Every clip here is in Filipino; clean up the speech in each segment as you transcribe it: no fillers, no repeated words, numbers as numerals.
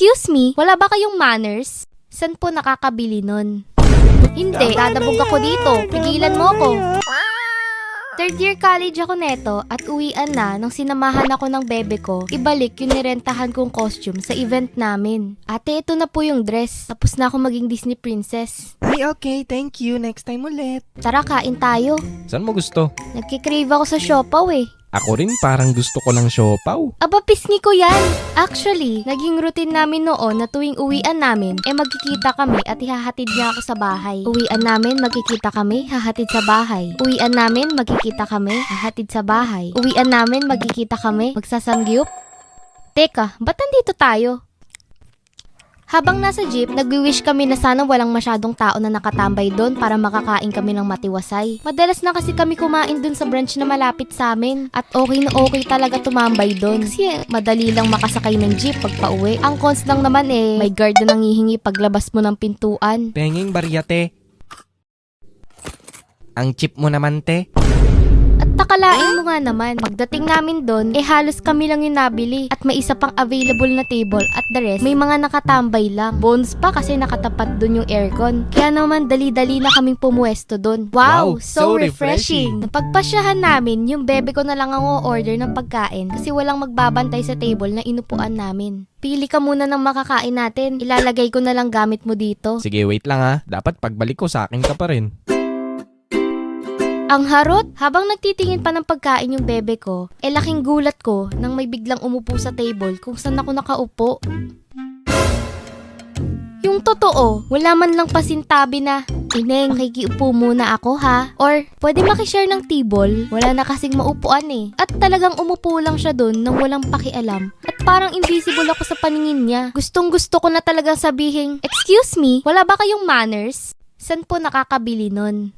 Excuse me, wala ba kayong manners? San po nakakabili nun? Hindi, dadabog ako dito. Pigilan mo ko. Third year college ako neto at uwian na nang sinamahan ako ng bebe ko ibalik yung nirentahan kong costume sa event namin. Ate, ito na po yung dress. Tapos na ako maging Disney princess. Ay, okay. Thank you. Next time ulit. Tara, kain tayo. Saan mo gusto? Nagkikrave ako sa siopaw eh. Ako rin parang gusto ko ng siopaw. Aba, pisngi ko yan. Actually, naging routine namin noon na tuwing uwian namin, magkikita kami at ihahatid niya ako sa bahay. Uwian namin, magkikita kami, hahatid sa bahay. Uwian namin, magkikita kami, hahatid sa bahay. Uwian namin, magkikita kami, magsasamgyup. Teka, ba't nandito tayo? Habang nasa jeep, nagwi-wish kami na sana walang masyadong tao na nakatambay doon para makakain kami ng matiwasay. Madalas na kasi kami kumain doon sa branch na malapit sa amin at okay na okay talaga tumambay doon kasi madali lang makasakay ng jeep pag pauwi. Ang cons lang naman may guard na nangihingi paglabas mo ng pintuan. Penging baryate. Ang chip mo naman, te. At takalain mo nga naman, pagdating namin doon, halos kami lang yung nabili at may isa pang available na table at the rest, may mga nakatambay lang. Bonus pa kasi nakatapat doon yung aircon. Kaya naman dali-dali na kaming pumuesto doon. Wow, so refreshing! Napagpasyahan namin, yung bebe ko na lang ang order ng pagkain kasi walang magbabantay sa table na inupuan namin. Pili ka muna ng makakain natin, ilalagay ko na lang gamit mo dito. Sige, wait lang ha. Dapat pagbalik ko sa akin ka pa rin. Ang harot, habang nagtitingin pa ng pagkain yung bebe ko, laking gulat ko nang may biglang umupo sa table kung saan ako nakaupo. Yung totoo, wala man lang pasintabi na, Ineng, makikiupo muna ako ha? Or, pwede makishare ng table? Wala na kasing maupuan eh. At talagang umupo lang siya dun nang walang pakialam. At parang invisible ako sa paningin niya. Gustong gusto ko na talagang sabihin, excuse me, wala ba kayong manners? San po nakakabili nun?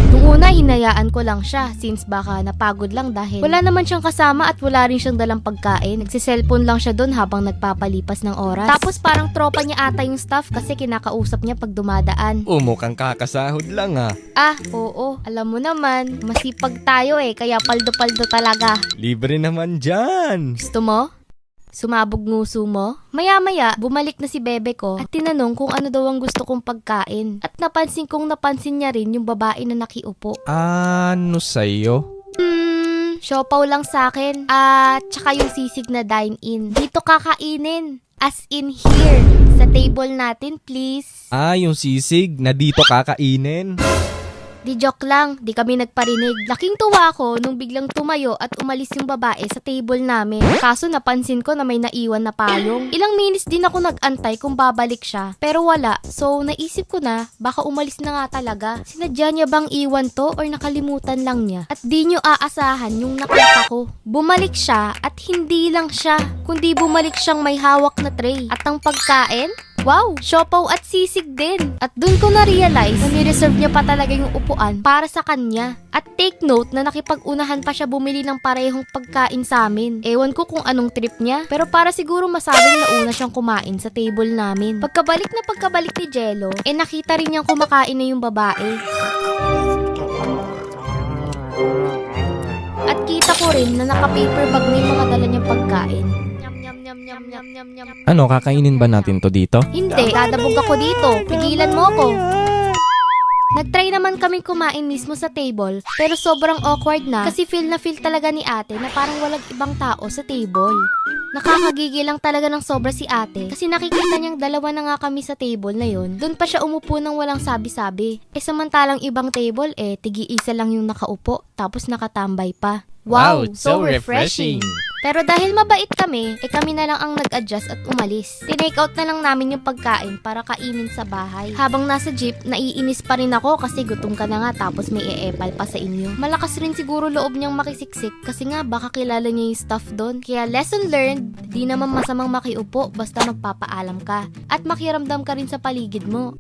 Nung una, hinayaan ko lang siya since baka napagod lang dahil wala naman siyang kasama at wala rin siyang dalang pagkain. Nagsiselfone lang siya doon habang nagpapalipas ng oras. Tapos parang tropa niya ata yung staff kasi kinakausap niya pag dumadaan. Mukhang kakasahod lang ha. Ah, oo. Alam mo naman, masipag tayo kaya paldo-paldo talaga. Libre naman dyan. Gusto mo? Sumabog nguso mo? Maya-maya, bumalik na si bebe ko at tinanong kung ano daw ang gusto kong pagkain. At napansin niya rin yung babae na nakiupo. Ano sa'yo? Siopaw lang sa akin. At tsaka yung sisig na dine-in. Dito kakainin. As in here. Sa table natin, please. Yung sisig na dito kakainin. Di joke lang, di kami nagparinig. Laking tuwa ko nung biglang tumayo at umalis yung babae sa table namin. Kaso napansin ko na may naiwan na payong. Ilang minutes din ako nag-antay kung babalik siya. Pero wala. So naisip ko na, baka umalis na nga talaga. Sinadya niya bang iwan to or nakalimutan lang niya? At di nyo aasahan yung nakita ko. Bumalik siya at hindi lang siya, kundi bumalik siyang may hawak na tray. At ang pagkain? Wow! Siopaw at sisig din. At dun ko na-realize na nireserve niya pa talaga yung upuan para sa kanya. At take note na nakipag-unahan pa siya bumili ng parehong pagkain sa amin. Ewan ko kung anong trip niya, pero para siguro masabing nauna siyang kumain sa table namin. Pagkabalik ni Jello, nakita rin niyang kumakain na yung babae. At kita ko rin na naka-paper bag na yung mga dala niyang pagkain. Ano, kakainin ba natin to dito? Hindi, dadabog ako dito. Pigilan mo ko. Nagtry naman kaming kumain mismo sa table, pero sobrang awkward na kasi feel talaga ni ate na parang walang ibang tao sa table. Nakakagigil lang talaga ng sobra si ate kasi nakikita niyang dalawa na nga kami sa table na yun. Doon pa siya umupo ng walang sabi-sabi. Samantalang ibang table tigi-isa lang yung nakaupo tapos nakatambay pa. Wow, so refreshing! Pero dahil mabait kami, kami na lang ang nag-adjust at umalis. Tinake out na lang namin yung pagkain para kainin sa bahay. Habang nasa jeep, naiinis pa rin ako kasi gutom ka na nga tapos may e-epal pa sa inyo. Malakas rin siguro loob niyang makisiksik kasi nga baka kilala niya yung staff doon. Kaya lesson learned, di naman masamang makiupo basta magpapaalam ka. At makiramdam ka rin sa paligid mo.